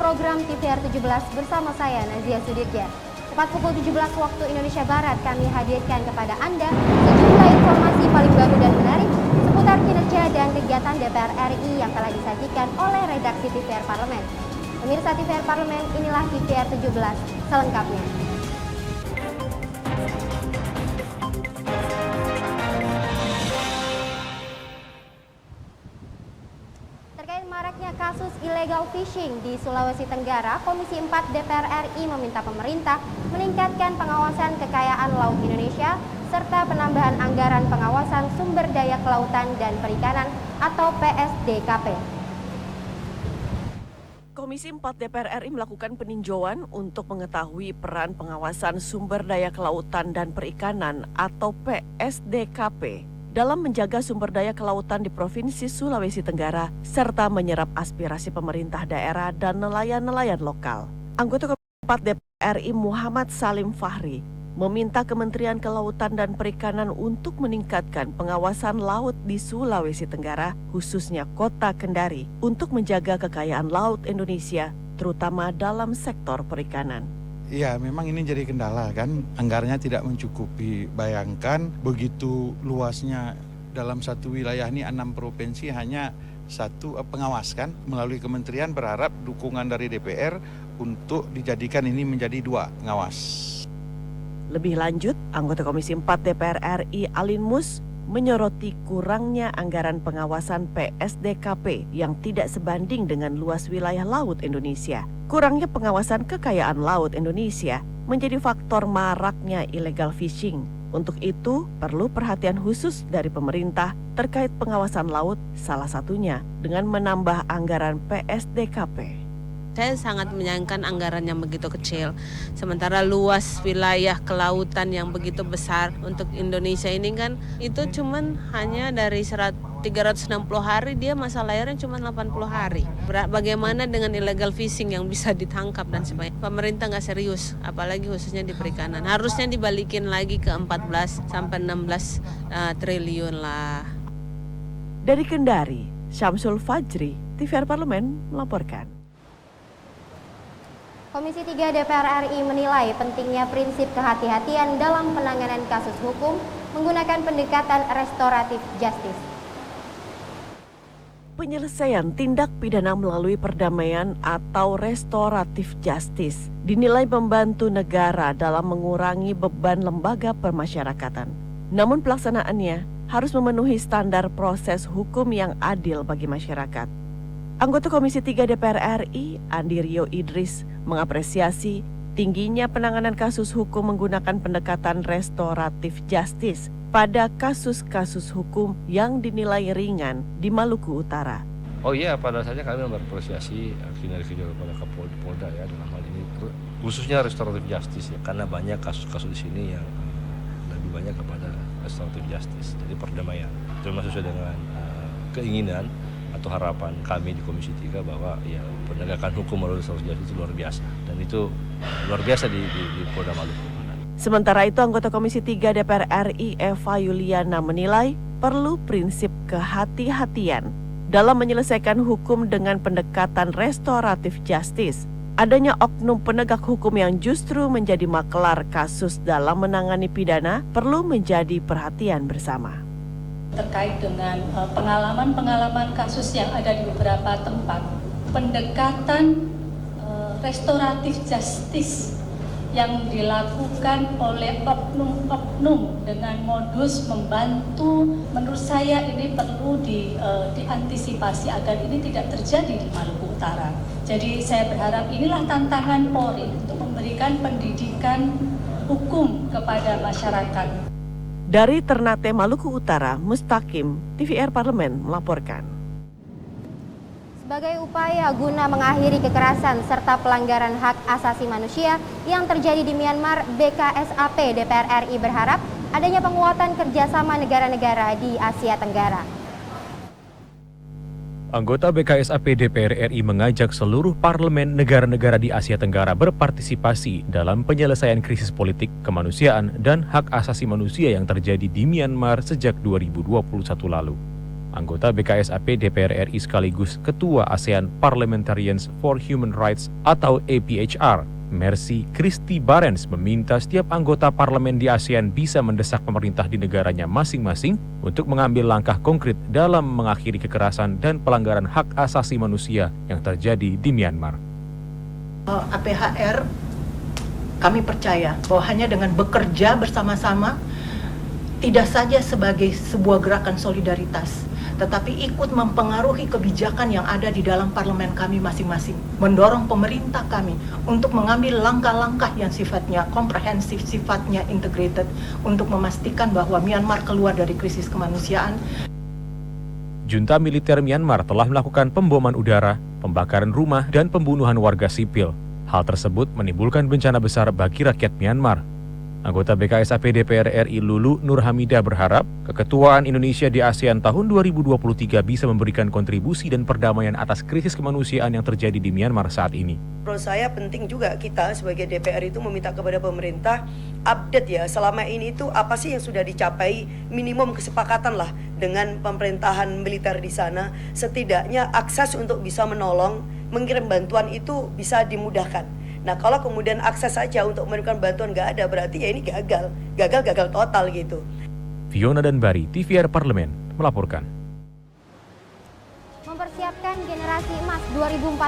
program TVR 17 bersama saya Nazia Sudirja. Tepat pukul 17 waktu Indonesia Barat kami hadirkan kepada Anda sejumlah informasi paling baru dan menarik seputar kinerja dan kegiatan DPR RI yang telah disajikan oleh redaksi TVR Parlemen. Pemirsa TVR Parlemen, inilah TVR 17 selengkapnya. Maraknya kasus illegal fishing di Sulawesi Tenggara, Komisi 4 DPR RI meminta pemerintah meningkatkan pengawasan kekayaan laut Indonesia serta penambahan anggaran pengawasan sumber daya kelautan dan perikanan atau PSDKP. Komisi 4 DPR RI melakukan peninjauan untuk mengetahui peran pengawasan sumber daya kelautan dan perikanan atau PSDKP dalam menjaga sumber daya kelautan di Provinsi Sulawesi Tenggara serta menyerap aspirasi pemerintah daerah dan nelayan-nelayan lokal. Anggota Komisi 4 DPR RI Muhammad Salim Fahri meminta Kementerian Kelautan dan Perikanan untuk meningkatkan pengawasan laut di Sulawesi Tenggara, khususnya Kota Kendari, untuk menjaga kekayaan laut Indonesia, terutama dalam sektor perikanan. Ya, memang ini jadi kendala kan, anggarannya tidak mencukupi. Bayangkan begitu luasnya dalam satu wilayah ini 6 provinsi hanya satu pengawas kan. Melalui kementerian berharap dukungan dari DPR untuk dijadikan ini menjadi 2 pengawas. Lebih lanjut, anggota Komisi 4 DPR RI Alin Mus menyoroti kurangnya anggaran pengawasan PSDKP yang tidak sebanding dengan luas wilayah laut Indonesia. Kurangnya pengawasan kekayaan laut Indonesia menjadi faktor maraknya illegal fishing. Untuk itu, perlu perhatian khusus dari pemerintah terkait pengawasan laut, salah satunya dengan menambah anggaran PSDKP. Saya sangat menyayangkan anggaran yang begitu kecil. Sementara luas wilayah kelautan yang begitu besar untuk Indonesia ini kan itu cuman hanya dari 360 hari, dia masa layarnya cuma 80 hari. Bagaimana dengan illegal fishing yang bisa ditangkap dan sebagainya? Pemerintah nggak serius, apalagi khususnya di perikanan. Harusnya dibalikin lagi ke 14 sampai 16 triliun lah. Dari Kendari, Syamsul Fajri, TVR Parlemen melaporkan. Komisi 3 DPR RI menilai pentingnya prinsip kehati-hatian dalam penanganan kasus hukum menggunakan pendekatan restoratif justice. Penyelesaian tindak pidana melalui perdamaian atau restoratif justice dinilai membantu negara dalam mengurangi beban lembaga permasyarakatan. Namun pelaksanaannya harus memenuhi standar proses hukum yang adil bagi masyarakat. Anggota Komisi 3 DPR RI, Andi Rio Idris, mengapresiasi tingginya penanganan kasus hukum menggunakan pendekatan restoratif justice pada kasus-kasus hukum yang dinilai ringan di Maluku Utara. Oh iya, pada dasarnya kami mengapresiasi kinerja kepada Kapolda ya dalam hal ini, khususnya restoratif justice ya, karena banyak kasus-kasus di sini yang lebih banyak kepada restoratif justice, jadi perdamaian. Termasuk sesuai dengan keinginan atau harapan kami di Komisi 3 bahwa ya penegakan hukum melalui restoratif justice itu luar biasa, dan itu luar biasa di Polda Maluku. Sementara itu, anggota Komisi 3 DPR RI Eva Yuliana menilai perlu prinsip kehati-hatian dalam menyelesaikan hukum dengan pendekatan restoratif justice. Adanya oknum penegak hukum yang justru menjadi makelar kasus dalam menangani pidana perlu menjadi perhatian bersama. Terkait dengan pengalaman-pengalaman kasus yang ada di beberapa tempat, pendekatan restoratif justice yang dilakukan oleh oknum-oknum dengan modus membantu, menurut saya ini perlu diantisipasi agar ini tidak terjadi di Maluku Utara. Jadi saya berharap inilah tantangan Polri untuk memberikan pendidikan hukum kepada masyarakat. Dari Ternate, Maluku Utara, Mustaqim, TVR Parlemen melaporkan. Sebagai upaya guna mengakhiri kekerasan serta pelanggaran hak asasi manusia yang terjadi di Myanmar, BKSAP DPR RI berharap adanya penguatan kerjasama negara-negara di Asia Tenggara. Anggota BKSAP DPR RI mengajak seluruh parlemen negara-negara di Asia Tenggara berpartisipasi dalam penyelesaian krisis politik, kemanusiaan, dan hak asasi manusia yang terjadi di Myanmar sejak 2021 lalu. anggota BKSAP DPR RI sekaligus Ketua ASEAN Parliamentarians for Human Rights atau APHR, Mercy Christy Barens meminta setiap anggota parlemen di ASEAN bisa mendesak pemerintah di negaranya masing-masing untuk mengambil langkah konkret dalam mengakhiri kekerasan dan pelanggaran hak asasi manusia yang terjadi di Myanmar. APHR, kami percaya bahwa hanya dengan bekerja bersama-sama, tidak saja sebagai sebuah gerakan solidaritas, tetapi ikut mempengaruhi kebijakan yang ada di dalam parlemen kami masing-masing, mendorong pemerintah kami untuk mengambil langkah-langkah yang sifatnya komprehensif, sifatnya integrated, untuk memastikan bahwa Myanmar keluar dari krisis kemanusiaan. Junta militer Myanmar telah melakukan pemboman udara, pembakaran rumah, dan pembunuhan warga sipil. Hal tersebut menimbulkan bencana besar bagi rakyat Myanmar. Anggota BKSAP DPR RI Lulu Nur Hamidah berharap keketuaan Indonesia di ASEAN tahun 2023 bisa memberikan kontribusi dan perdamaian atas krisis kemanusiaan yang terjadi di Myanmar saat ini. Menurut saya penting juga kita sebagai DPR itu meminta kepada pemerintah update ya, selama ini itu apa sih yang sudah dicapai, minimum kesepakatan lah dengan pemerintahan militer di sana, setidaknya akses untuk bisa menolong, mengirim bantuan itu bisa dimudahkan. Nah kalau kemudian akses saja untuk memberikan bantuan nggak ada, berarti ya ini gagal total gitu. Fiona dan Bari, TVR Parlemen, melaporkan. Mempersiapkan generasi emas 2045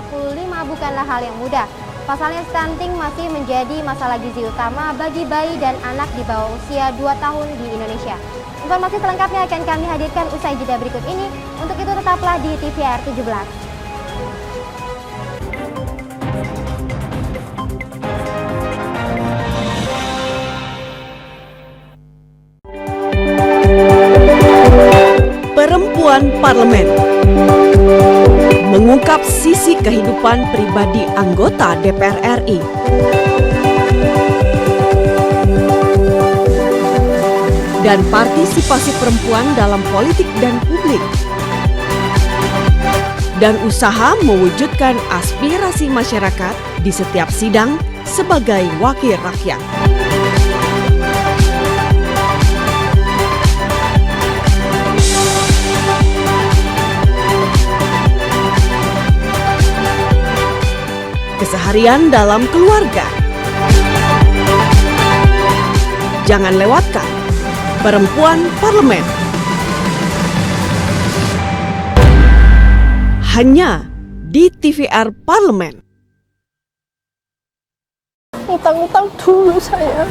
bukanlah hal yang mudah. Pasalnya stunting masih menjadi masalah gizi utama bagi bayi dan anak di bawah usia 2 tahun di Indonesia. Informasi selengkapnya akan kami hadirkan usai jeda berikut ini. Untuk itu tetaplah di TVR 17. Perempuan Parlemen mengungkap sisi kehidupan pribadi anggota DPR RI. Dan partisipasi perempuan dalam politik dan publik. Dan usaha mewujudkan aspirasi masyarakat di setiap sidang sebagai wakil rakyat. Keseharian dalam keluarga. Jangan lewatkan Perempuan Parlemen. Hanya di TVR Parlemen. Utang-utang dulu saya.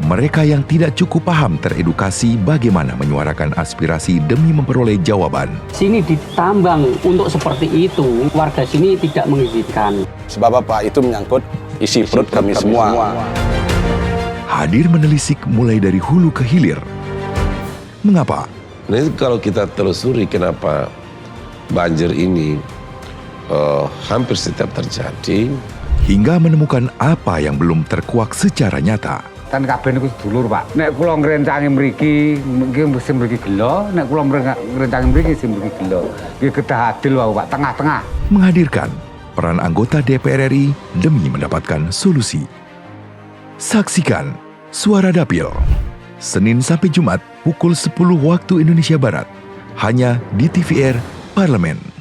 Mereka yang tidak cukup paham teredukasi bagaimana menyuarakan aspirasi demi memperoleh jawaban. Sini ditambang untuk seperti itu, warga sini tidak mengizinkan. Sebab apa? Itu menyangkut isi perut kami semua. Hadir menelisik mulai dari hulu ke hilir. Mengapa? Nah, kalau kita telusuri kenapa banjir ini hampir setiap terjadi. Hingga menemukan apa yang belum terkuak secara nyata. Kan kabeh niku sedulur, Pak. Nek kula ngrencangi mriki, mesti mriki gelo, nek kula ngrencangi mriki sing mriki gelo. Nggih kedah adil wae, Pak, tengah-tengah. Menghadirkan peran anggota DPR RI demi mendapatkan solusi. Saksikan Suara Dapil, Senin sampai Jumat pukul 10 waktu Indonesia Barat, hanya di TVR Parlemen.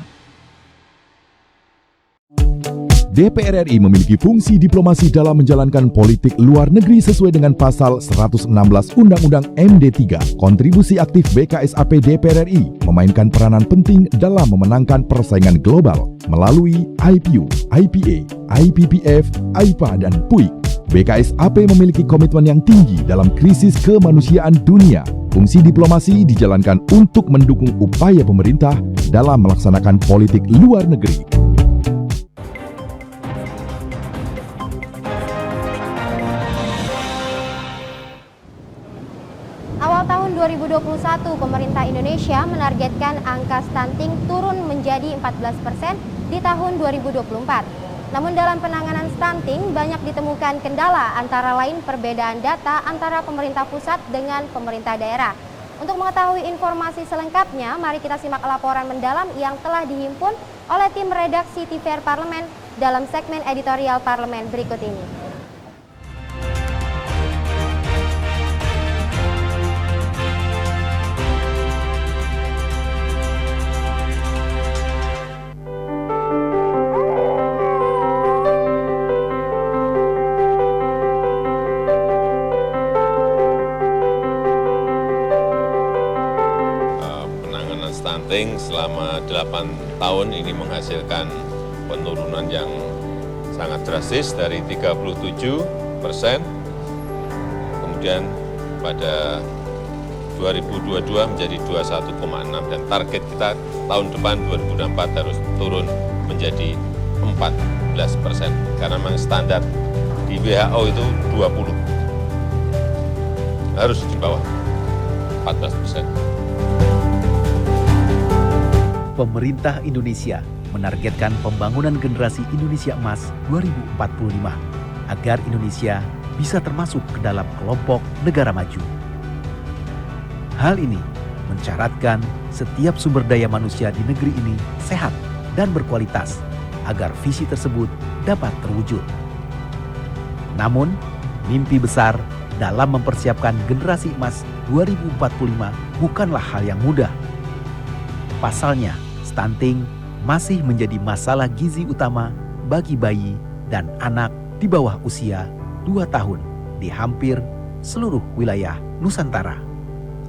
DPR RI memiliki fungsi diplomasi dalam menjalankan politik luar negeri sesuai dengan pasal 116 Undang-Undang MD 3. Kontribusi aktif BKSAP DPR RI memainkan peranan penting dalam memenangkan persaingan global melalui IPU, IPA, IPPF, AIPA, dan PUIK. BKSAP memiliki komitmen yang tinggi dalam krisis kemanusiaan dunia. Fungsi diplomasi dijalankan untuk mendukung upaya pemerintah dalam melaksanakan politik luar negeri. Awal tahun 2021, pemerintah Indonesia menargetkan angka stunting turun menjadi 14% di tahun 2024. Namun dalam penanganan stunting banyak ditemukan kendala, antara lain perbedaan data antara pemerintah pusat dengan pemerintah daerah. Untuk mengetahui informasi selengkapnya, mari kita simak laporan mendalam yang telah dihimpun oleh tim redaksi TVR Parlemen dalam segmen editorial Parlemen berikut ini. selama 8 tahun ini menghasilkan penurunan yang sangat drastis dari 37%, kemudian pada 2022 menjadi 21,6 dan target kita tahun depan 2024 harus turun menjadi 14%, karena memang standar di WHO itu 20, harus di bawah 14%. Pemerintah Indonesia menargetkan pembangunan generasi Indonesia Emas 2045 agar Indonesia bisa termasuk ke dalam kelompok negara maju. Hal ini mensyaratkan setiap sumber daya manusia di negeri ini sehat dan berkualitas agar visi tersebut dapat terwujud. Namun, mimpi besar dalam mempersiapkan generasi emas 2045 bukanlah hal yang mudah. Pasalnya, stunting masih menjadi masalah gizi utama bagi bayi dan anak di bawah usia 2 tahun di hampir seluruh wilayah Nusantara.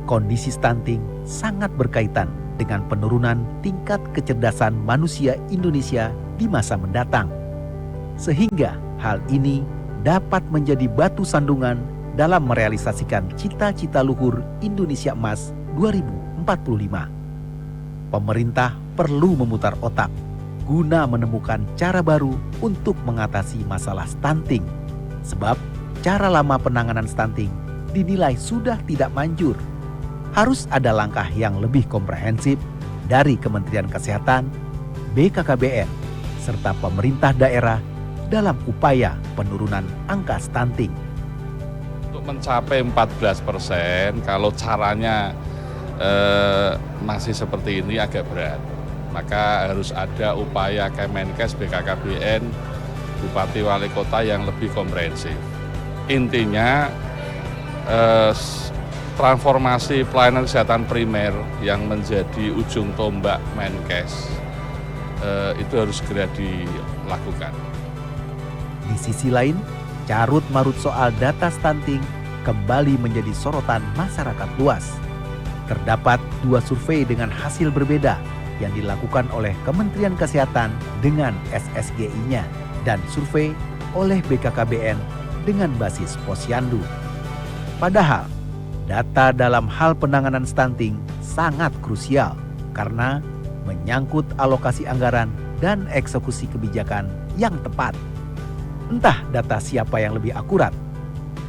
Kondisi stunting sangat berkaitan dengan penurunan tingkat kecerdasan manusia Indonesia di masa mendatang. Sehingga hal ini dapat menjadi batu sandungan dalam merealisasikan cita-cita luhur Indonesia Emas 2045. Pemerintah perlu memutar otak guna menemukan cara baru untuk mengatasi masalah stunting. Sebab cara lama penanganan stunting dinilai sudah tidak manjur. Harus ada langkah yang lebih komprehensif dari Kementerian Kesehatan, BKKBN, serta pemerintah daerah dalam upaya penurunan angka stunting. Untuk mencapai 14%, kalau caranya masih seperti ini agak berat. Maka harus ada upaya Kemenkes, BKKBN, Bupati Wali Kota yang lebih komprehensif. Intinya transformasi pelayanan kesehatan primer yang menjadi ujung tombak Menkes itu harus segera dilakukan. Di sisi lain, carut marut soal data stunting kembali menjadi sorotan masyarakat luas. Terdapat 2 survei dengan hasil berbeda yang dilakukan oleh Kementerian Kesehatan dengan SSGI-nya dan survei oleh BKKBN dengan basis posyandu. Padahal, data dalam hal penanganan stunting sangat krusial karena menyangkut alokasi anggaran dan eksekusi kebijakan yang tepat. Entah data siapa yang lebih akurat,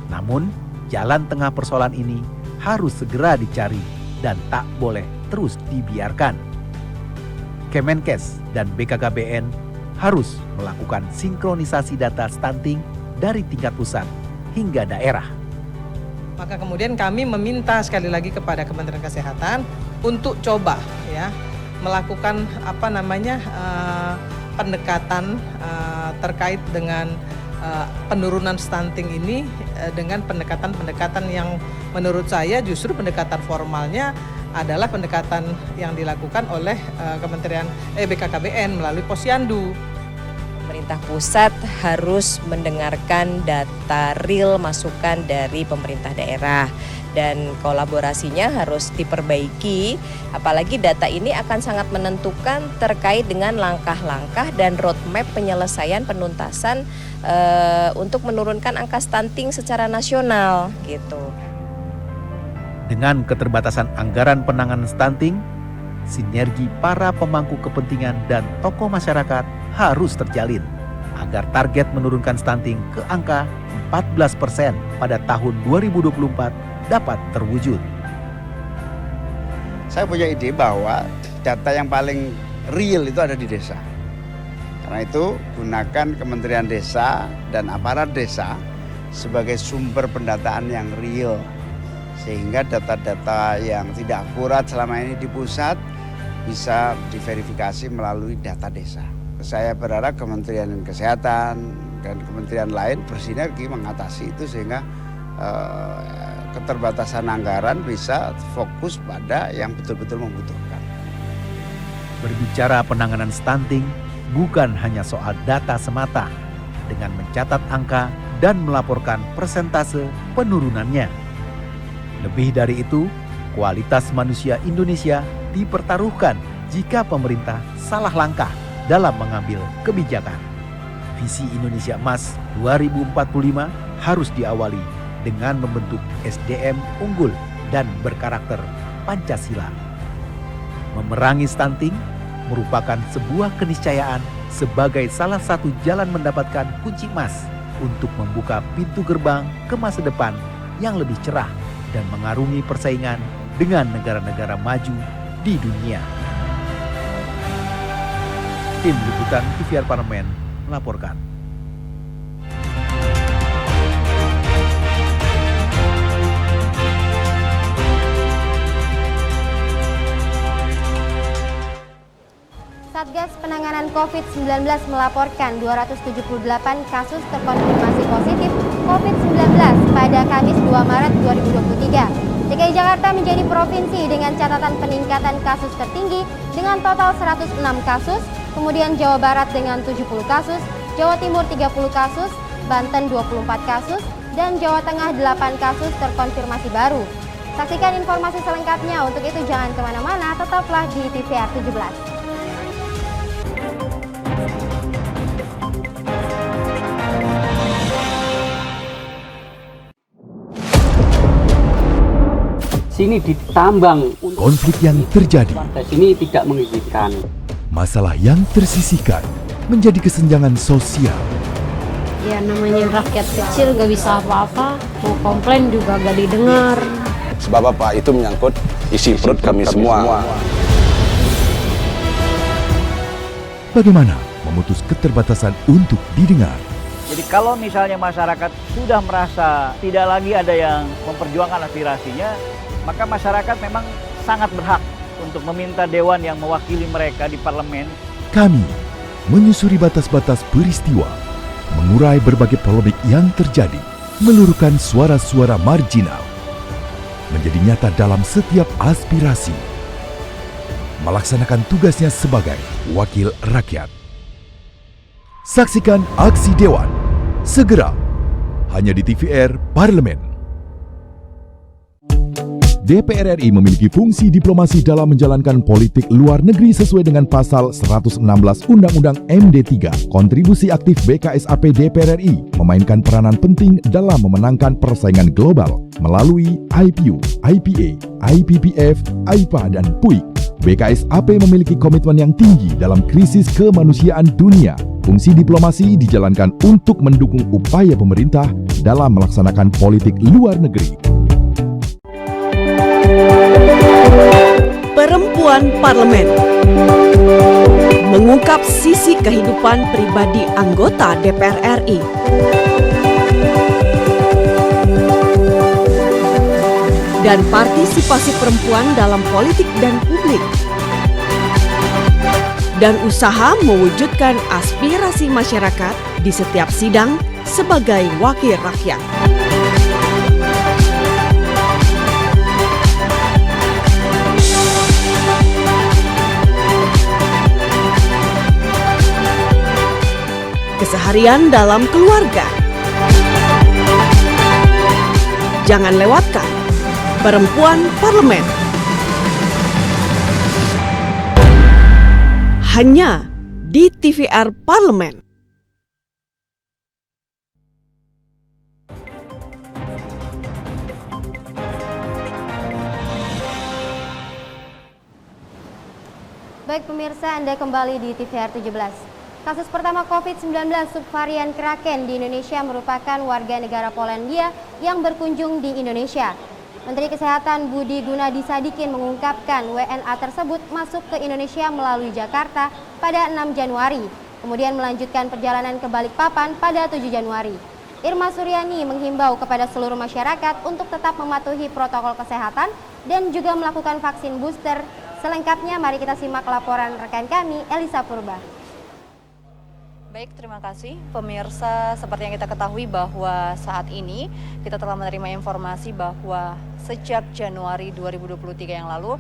namun jalan tengah persoalan ini harus segera dicari dan tak boleh terus dibiarkan. Kemenkes dan BKKBN harus melakukan sinkronisasi data stunting dari tingkat pusat hingga daerah. Maka kemudian kami meminta sekali lagi kepada Kementerian Kesehatan untuk coba melakukan pendekatan terkait dengan penurunan stunting ini dengan pendekatan-pendekatan yang menurut saya justru pendekatan formalnya adalah pendekatan yang dilakukan oleh BKKBN melalui posyandu. Pemerintah pusat harus mendengarkan data real masukan dari pemerintah daerah dan kolaborasinya harus diperbaiki, apalagi data ini akan sangat menentukan terkait dengan langkah-langkah dan roadmap penyelesaian penuntasan untuk menurunkan angka stunting secara nasional gitu. Dengan keterbatasan anggaran penanganan stunting, sinergi para pemangku kepentingan dan tokoh masyarakat harus terjalin agar target menurunkan stunting ke angka 14% pada tahun 2024 dapat terwujud. Saya punya ide bahwa data yang paling real itu ada di desa. Karena itu gunakan Kementerian Desa dan aparat desa sebagai sumber pendataan yang real. Sehingga data-data yang tidak akurat selama ini di pusat bisa diverifikasi melalui data desa. Saya berharap Kementerian Kesehatan dan kementerian lain bersinergi mengatasi itu sehingga keterbatasan anggaran bisa fokus pada yang betul-betul membutuhkan. Berbicara penanganan stunting bukan hanya soal data semata, dengan mencatat angka dan melaporkan persentase penurunannya. Lebih dari itu, kualitas manusia Indonesia dipertaruhkan jika pemerintah salah langkah dalam mengambil kebijakan. Visi Indonesia Emas 2045 harus diawali dengan membentuk SDM unggul dan berkarakter Pancasila. Memerangi stunting merupakan sebuah keniscayaan sebagai salah satu jalan mendapatkan kunci emas untuk membuka pintu gerbang ke masa depan yang lebih cerah dan mengarungi persaingan dengan negara-negara maju di dunia. Tim Liputan TVR Parlemen melaporkan. Satgas Penanganan COVID-19 melaporkan 278 kasus terkonfirmasi positif COVID-19 pada Kamis 2 Maret 2023. DKI Jakarta menjadi provinsi dengan catatan peningkatan kasus tertinggi dengan total 106 kasus, kemudian Jawa Barat dengan 70 kasus, Jawa Timur 30 kasus, Banten 24 kasus, dan Jawa Tengah 8 kasus terkonfirmasi baru. Saksikan informasi selengkapnya, untuk itu jangan kemana-mana, tetaplah di TVR 17. Sini ditambang. Konflik yang terjadi, Warga sini tidak mengizinkan. masalah yang tersisihkan menjadi kesenjangan sosial. Ya namanya rakyat kecil gak bisa apa-apa, mau komplain juga gak didengar. Sebab apa? Itu menyangkut isi perut kami semua. Bagaimana memutus keterbatasan untuk didengar? Jadi kalau misalnya masyarakat sudah merasa tidak lagi ada yang memperjuangkan aspirasinya, maka masyarakat memang sangat berhak untuk meminta dewan yang mewakili mereka di parlemen. Kami menyusuri batas-batas peristiwa, mengurai berbagai polemik yang terjadi, meluruhkan suara-suara marginal, menjadi nyata dalam setiap aspirasi, melaksanakan tugasnya sebagai wakil rakyat. Saksikan aksi Dewan segera hanya di TVR Parlemen. DPR RI memiliki fungsi diplomasi dalam menjalankan politik luar negeri sesuai dengan pasal 116 Undang-Undang MD 3. Kontribusi aktif BKSAP DPR RI memainkan peranan penting dalam memenangkan persaingan global melalui IPU, IPA, IPPF, AIPA, dan PUIK. BKSAP memiliki komitmen yang tinggi dalam krisis kemanusiaan dunia. Fungsi diplomasi dijalankan untuk mendukung upaya pemerintah dalam melaksanakan politik luar negeri. Perempuan Parlemen mengungkap sisi kehidupan pribadi anggota DPR RI. Dan partisipasi perempuan dalam politik dan publik. Dan usaha mewujudkan aspirasi masyarakat di setiap sidang sebagai wakil rakyat. Keseharian dalam keluarga. Jangan lewatkan Perempuan Parlemen. Hanya di TVR Parlemen. Baik pemirsa, Anda kembali di TVR 17. Kasus pertama COVID-19 subvarian Kraken di Indonesia merupakan warga negara Polandia yang berkunjung di Indonesia. Menteri Kesehatan Budi Gunadi Sadikin mengungkapkan WNA tersebut masuk ke Indonesia melalui Jakarta pada 6 Januari, kemudian melanjutkan perjalanan ke Balikpapan pada 7 Januari. Irma Suryani menghimbau kepada seluruh masyarakat untuk tetap mematuhi protokol kesehatan dan juga melakukan vaksin booster. Selengkapnya mari kita simak laporan rekan kami Elisa Purba. Baik, terima kasih pemirsa. Seperti yang kita ketahui bahwa saat ini kita telah menerima informasi bahwa sejak Januari 2023 yang lalu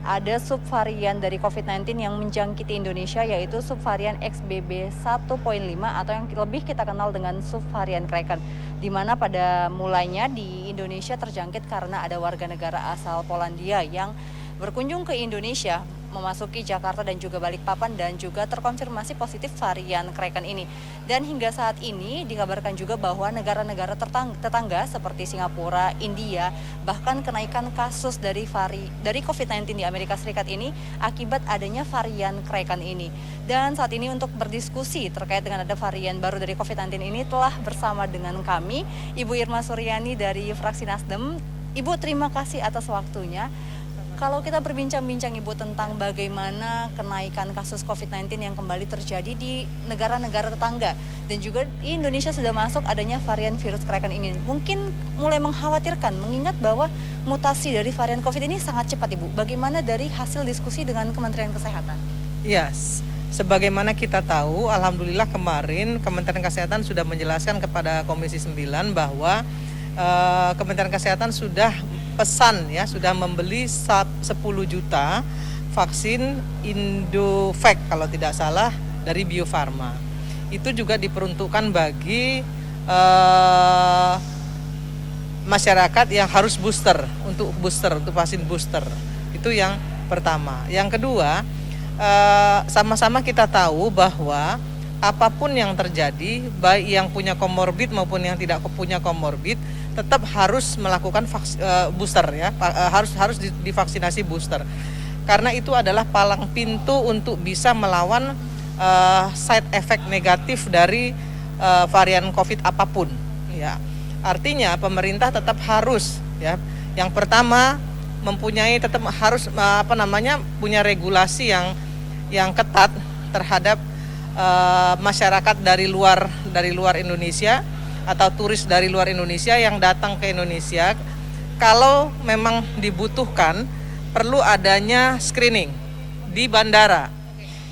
ada subvarian dari COVID-19 yang menjangkiti Indonesia, yaitu subvarian XBB 1.5 atau yang lebih kita kenal dengan subvarian Kraken, di mana pada mulanya di Indonesia terjangkit karena ada warga negara asal Polandia yang berkunjung ke Indonesia memasuki Jakarta dan juga Balikpapan dan juga terkonfirmasi positif varian Kraken ini. Dan hingga saat ini dikabarkan juga bahwa negara-negara tetangga seperti Singapura, India, bahkan kenaikan kasus dari COVID-19 di Amerika Serikat ini akibat adanya varian Kraken ini. Dan saat ini untuk berdiskusi terkait dengan ada varian baru dari COVID-19 ini telah bersama dengan kami Ibu Irma Suryani dari fraksi Nasdem. Ibu, terima kasih atas waktunya. Kalau kita berbincang-bincang Ibu tentang bagaimana kenaikan kasus COVID-19 yang kembali terjadi di negara-negara tetangga dan juga di Indonesia sudah masuk adanya varian virus Kraken ini, mungkin mulai mengkhawatirkan mengingat bahwa mutasi dari varian COVID ini sangat cepat Ibu. Bagaimana dari hasil diskusi dengan Kementerian Kesehatan? Yes. Sebagaimana kita tahu, alhamdulillah kemarin Kementerian Kesehatan sudah menjelaskan kepada Komisi 9 bahwa Kementerian Kesehatan sudah pesan ya, sudah membeli 10 juta vaksin Indovac kalau tidak salah dari Bio Farma. Itu juga diperuntukkan bagi masyarakat yang harus booster, untuk vaksin booster. Itu yang pertama. Yang kedua, sama-sama kita tahu bahwa apapun yang terjadi, baik yang punya komorbid maupun yang tidak punya komorbid, tetap harus melakukan booster ya, harus divaksinasi booster. Karena itu adalah palang pintu untuk bisa melawan side effect negatif dari varian COVID apapun. Ya, artinya pemerintah tetap harus ya, yang pertama tetap harus punya regulasi yang ketat terhadap masyarakat dari luar Indonesia atau turis dari luar Indonesia yang datang ke Indonesia. Kalau memang dibutuhkan, perlu adanya screening di bandara.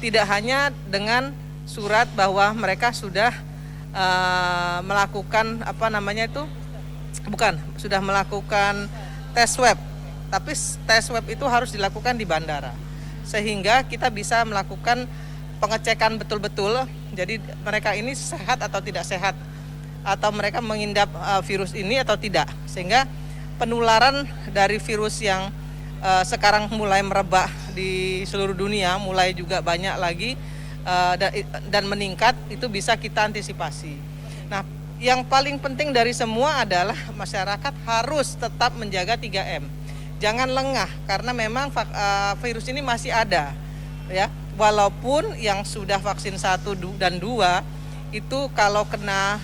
Tidak hanya dengan surat bahwa mereka sudah melakukan sudah melakukan tes swab, tapi tes swab itu harus dilakukan di bandara, sehingga kita bisa melakukan pengecekan betul-betul. Jadi mereka ini sehat atau tidak sehat, atau mereka mengidap virus ini atau tidak, sehingga penularan dari virus yang sekarang mulai merebak di seluruh dunia, mulai juga banyak lagi dan meningkat, itu bisa kita antisipasi. Nah, yang paling penting dari semua adalah masyarakat harus tetap menjaga 3M. Jangan lengah, karena memang virus ini masih ada ya. Walaupun yang sudah vaksin 1 dan 2 itu kalau kena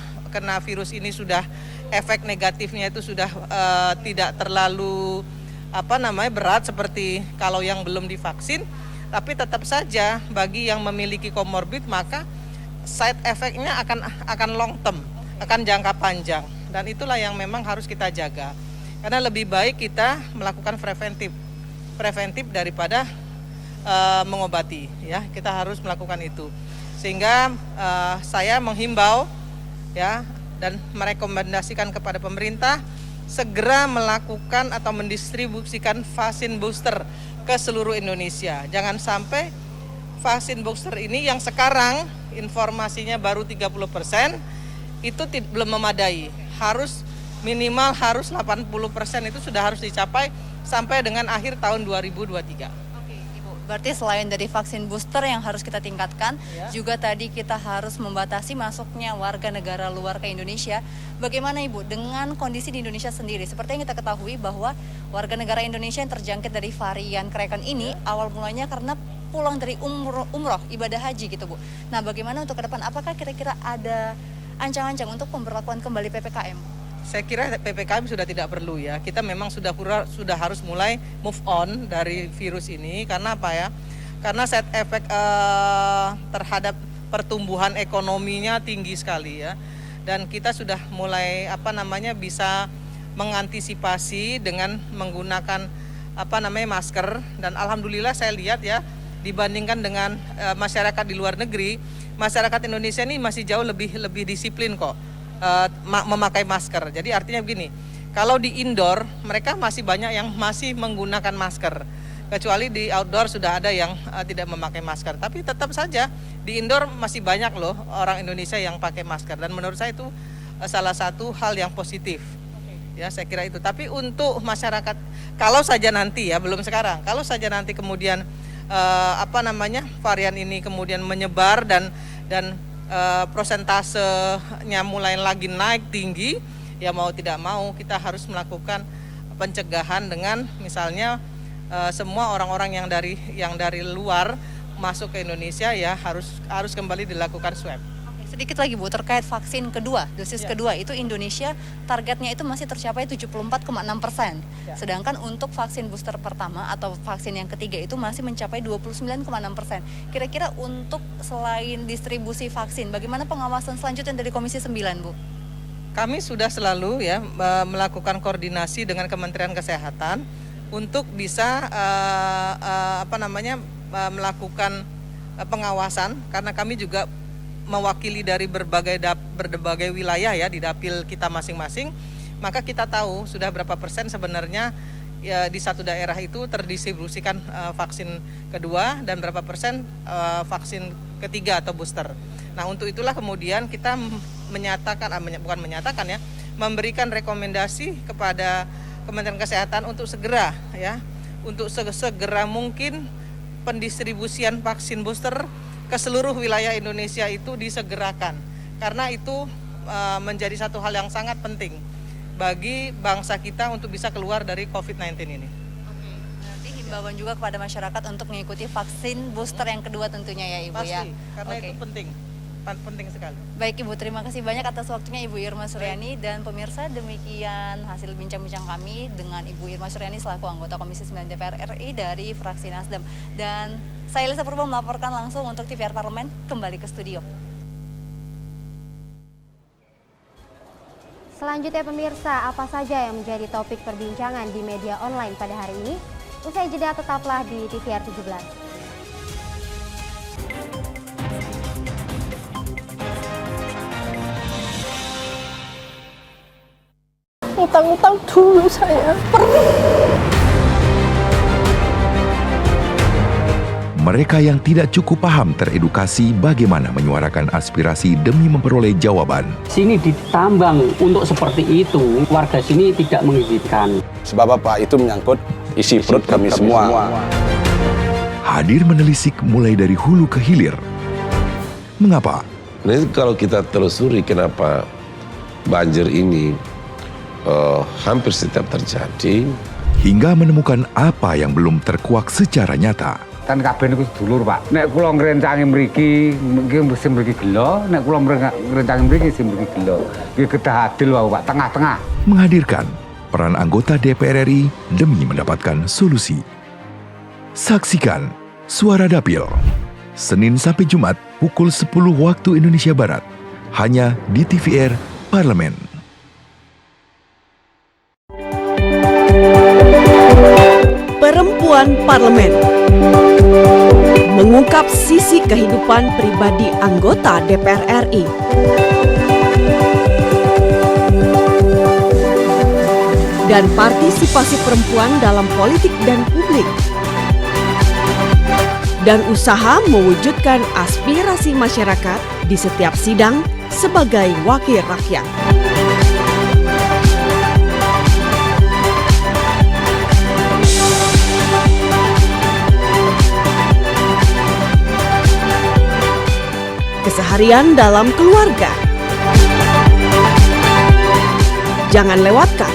virus ini sudah efek negatifnya itu sudah tidak terlalu berat seperti kalau yang belum divaksin, tapi tetap saja bagi yang memiliki komorbid maka side effect-nya akan long term, akan jangka panjang, dan itulah yang memang harus kita jaga. Karena lebih baik kita melakukan preventif daripada mengobati ya, kita harus melakukan itu. Sehingga saya menghimbau ya dan merekomendasikan kepada pemerintah segera melakukan atau mendistribusikan vaksin booster ke seluruh Indonesia. Jangan sampai vaksin booster ini yang sekarang informasinya baru 30% itu belum memadai. Minimal harus 80% itu sudah harus dicapai sampai dengan akhir tahun 2023. Berarti selain dari vaksin booster yang harus kita tingkatkan, juga tadi kita harus membatasi masuknya warga negara luar ke Indonesia. Bagaimana Ibu dengan kondisi di Indonesia sendiri? Seperti yang kita ketahui bahwa warga negara Indonesia yang terjangkit dari varian Kraken ini awal mulanya karena pulang dari umroh ibadah haji gitu Bu. Nah, bagaimana untuk ke depan? Apakah kira-kira ada ancang-ancang untuk pemberlakuan kembali PPKM? Saya kira PPKM sudah tidak perlu ya. Kita memang sudah harus mulai move on dari virus ini. Karena apa ya? Karena side effect terhadap pertumbuhan ekonominya tinggi sekali ya. Dan kita sudah mulai bisa mengantisipasi dengan menggunakan masker. Dan alhamdulillah saya lihat ya, dibandingkan dengan masyarakat di luar negeri, masyarakat Indonesia ini masih jauh lebih disiplin kok memakai masker. Jadi artinya begini, kalau di indoor mereka masih banyak yang masih menggunakan masker, kecuali di outdoor sudah ada yang tidak memakai masker. Tapi tetap saja di indoor masih banyak loh orang Indonesia yang pakai masker, dan menurut saya itu salah satu hal yang positif. Ya, saya kira itu. Tapi untuk masyarakat, kalau saja nanti ya, belum sekarang, kalau saja nanti kemudian varian ini kemudian menyebar dan prosentasenya mulai lagi naik tinggi, ya mau tidak mau kita harus melakukan pencegahan dengan misalnya semua orang-orang yang dari luar masuk ke Indonesia ya harus kembali dilakukan swab. Sedikit lagi Bu, terkait vaksin kedua, dosis kedua itu Indonesia targetnya itu masih tercapai 74,6%. Sedangkan untuk vaksin booster pertama atau vaksin yang ketiga itu masih mencapai 29,6%. Kira-kira untuk selain distribusi vaksin, bagaimana pengawasan selanjutnya dari Komisi 9 Bu? Kami sudah selalu ya melakukan koordinasi dengan Kementerian Kesehatan untuk bisa melakukan pengawasan, karena kami juga mewakili dari berbagai wilayah ya di dapil kita masing-masing, maka kita tahu sudah berapa persen sebenarnya ya di satu daerah itu terdistribusikan vaksin kedua dan berapa persen vaksin ketiga atau booster. Nah untuk itulah kemudian kita memberikan rekomendasi kepada Kementerian Kesehatan untuk segera mungkin pendistribusian vaksin booster ke seluruh wilayah Indonesia itu disegerakan, karena itu menjadi satu hal yang sangat penting bagi bangsa kita untuk bisa keluar dari COVID-19 ini. Nanti himbauan juga kepada masyarakat untuk mengikuti vaksin booster yang kedua tentunya ya Ibu. Pasti, ya. Karena itu penting sekali. Baik Ibu, terima kasih banyak atas waktunya Ibu Irma Suryani. Dan pemirsa, demikian hasil bincang-bincang kami dengan Ibu Irma Suryani selaku anggota Komisi 9 DPR RI dari fraksi Nasdem. Dan saya Elisa Purba melaporkan langsung untuk TVR Parlemen, kembali ke studio. Selanjutnya pemirsa, apa saja yang menjadi topik perbincangan di media online pada hari ini? Usai jeda tetaplah di TVR 17. Utang-utang dulu saya. Mereka yang tidak cukup paham teredukasi bagaimana menyuarakan aspirasi demi memperoleh jawaban. Sini ditambang untuk seperti itu, warga sini tidak mengizinkan. Sebab apa? Itu menyangkut isi perut kami semua. Hadir menelisik mulai dari hulu ke hilir. Mengapa? Nah, kalau kita telusuri kenapa banjir ini hampir setiap terjadi, hingga menemukan apa yang belum terkuak secara nyata. Kan kabeh niku sedulur, Pak. Nek kula ngrencangi mriki, sing mriki gelo, nek kula ngrencangi mriki sing mriki gelo. Nggih kedah adil wae, Pak, tengah-tengah. Menghadirkan peran anggota DPR RI demi mendapatkan solusi. Saksikan Suara Dapil, Senin sampai Jumat pukul 10 waktu Indonesia Barat, hanya di TVR Parlemen. Perempuan Parlemen mengungkap sisi kehidupan pribadi anggota DPR RI. Dan partisipasi perempuan dalam politik dan publik. Dan usaha mewujudkan aspirasi masyarakat di setiap sidang sebagai wakil rakyat. Keseharian dalam keluarga. Jangan lewatkan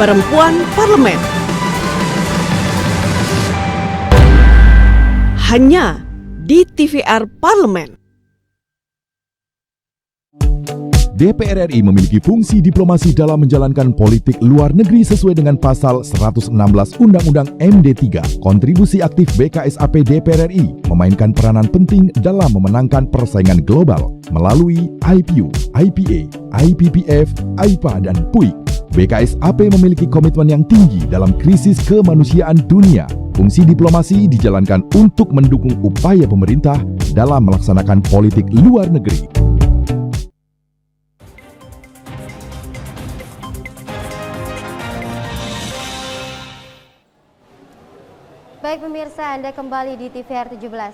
Perempuan Parlemen. Hanya di TVR Parlemen. DPR RI memiliki fungsi diplomasi dalam menjalankan politik luar negeri sesuai dengan pasal 116 Undang-Undang MD3. Kontribusi aktif BKSAP DPR RI memainkan peranan penting dalam memenangkan persaingan global melalui IPU, IPA, IPPF, IPA, dan PUIK. BKSAP memiliki komitmen yang tinggi dalam krisis kemanusiaan dunia. Fungsi diplomasi dijalankan untuk mendukung upaya pemerintah dalam melaksanakan politik luar negeri. Baik pemirsa, Anda kembali di TVR 17.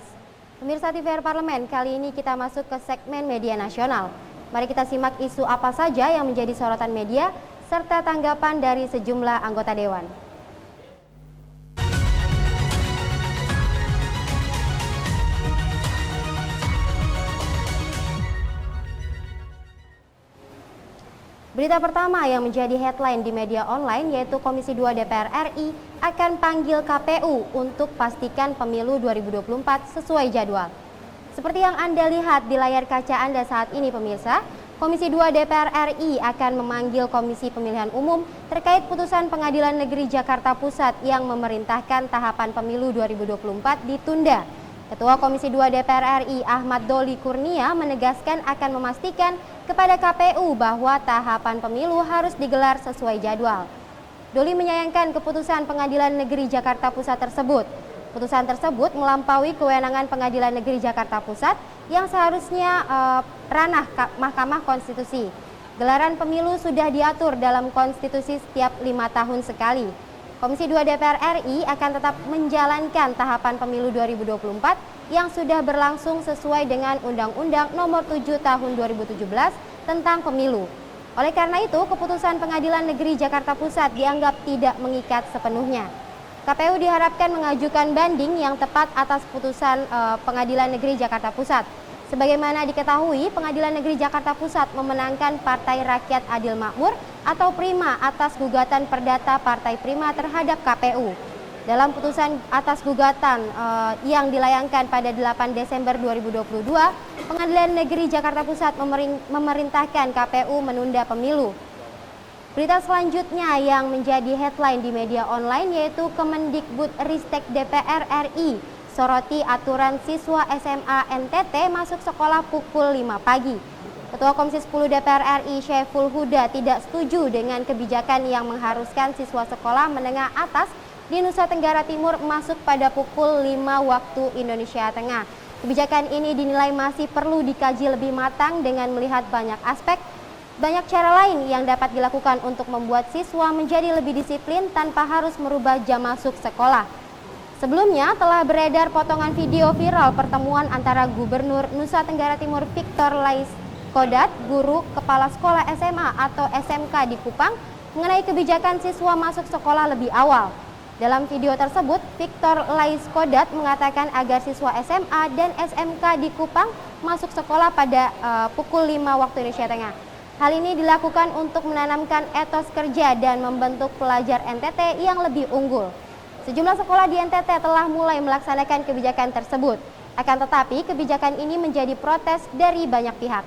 Pemirsa TVR Parlemen, kali ini kita masuk ke segmen media nasional. Mari kita simak isu apa saja yang menjadi sorotan media, serta tanggapan dari sejumlah anggota Dewan. Berita pertama yang menjadi headline di media online yaitu Komisi 2 DPR RI akan panggil KPU untuk pastikan pemilu 2024 sesuai jadwal. Seperti yang Anda lihat di layar kaca Anda saat ini pemirsa, Komisi 2 DPR RI akan memanggil Komisi Pemilihan Umum terkait putusan Pengadilan Negeri Jakarta Pusat yang memerintahkan tahapan pemilu 2024 ditunda. Ketua Komisi 2 DPR RI Ahmad Doli Kurnia menegaskan akan memastikan kepada KPU bahwa tahapan pemilu harus digelar sesuai jadwal. Doli menyayangkan keputusan Pengadilan Negeri Jakarta Pusat tersebut. Putusan tersebut melampaui kewenangan Pengadilan Negeri Jakarta Pusat yang seharusnya ranah Mahkamah Konstitusi. Gelaran pemilu sudah diatur dalam konstitusi setiap 5 tahun sekali. Komisi 2 DPR RI akan tetap menjalankan tahapan pemilu 2024 yang sudah berlangsung sesuai dengan Undang-Undang Nomor 7 Tahun 2017 tentang Pemilu. Oleh karena itu, keputusan Pengadilan Negeri Jakarta Pusat dianggap tidak mengikat sepenuhnya. KPU diharapkan mengajukan banding yang tepat atas putusan Pengadilan Negeri Jakarta Pusat. Sebagaimana diketahui, Pengadilan Negeri Jakarta Pusat memenangkan Partai Rakyat Adil Makmur atau Prima atas gugatan perdata Partai Prima terhadap KPU. Dalam putusan atas gugatan yang dilayangkan pada 8 Desember 2022, Pengadilan Negeri Jakarta Pusat memerintahkan KPU menunda pemilu. Berita selanjutnya yang menjadi headline di media online yaitu Kemendikbudristek DPR RI soroti aturan siswa SMA NTT masuk sekolah pukul 5 pagi. Ketua Komisi 10 DPR RI Syaiful Huda tidak setuju dengan kebijakan yang mengharuskan siswa sekolah menengah atas di Nusa Tenggara Timur masuk pada pukul 5 waktu Indonesia Tengah. Kebijakan ini dinilai masih perlu dikaji lebih matang dengan melihat banyak aspek. Banyak cara lain yang dapat dilakukan untuk membuat siswa menjadi lebih disiplin tanpa harus merubah jam masuk sekolah. Sebelumnya telah beredar potongan video viral pertemuan antara Gubernur Nusa Tenggara Timur Victor Laiskodat, guru kepala sekolah SMA atau SMK di Kupang, mengenai kebijakan siswa masuk sekolah lebih awal. Dalam video tersebut, Victor Laiskodat mengatakan agar siswa SMA dan SMK di Kupang masuk sekolah pada pukul 5 waktu Indonesia Tengah. Hal ini dilakukan untuk menanamkan etos kerja dan membentuk pelajar NTT yang lebih unggul. Sejumlah sekolah di NTT telah mulai melaksanakan kebijakan tersebut. Akan tetapi, kebijakan ini menjadi protes dari banyak pihak.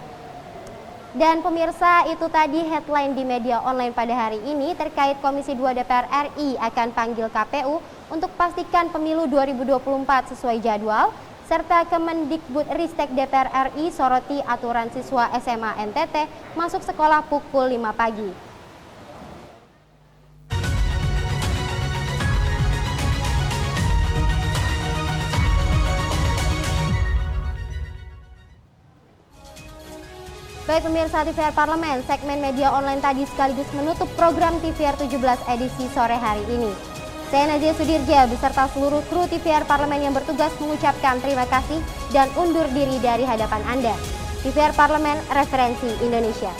Dan pemirsa, itu tadi headline di media online pada hari ini terkait Komisi 2 DPR RI akan panggil KPU untuk pastikan pemilu 2024 sesuai jadwal, serta Kemendikbudristek DPR RI soroti aturan siswa SMA NTT masuk sekolah pukul 5 pagi. Baik pemirsa TVR Parlemen, segmen media online tadi sekaligus menutup program TVR 17 edisi sore hari ini. Saya Nazia Sudirja beserta seluruh kru TVR Parlemen yang bertugas mengucapkan terima kasih dan undur diri dari hadapan Anda. TVR Parlemen, referensi Indonesia.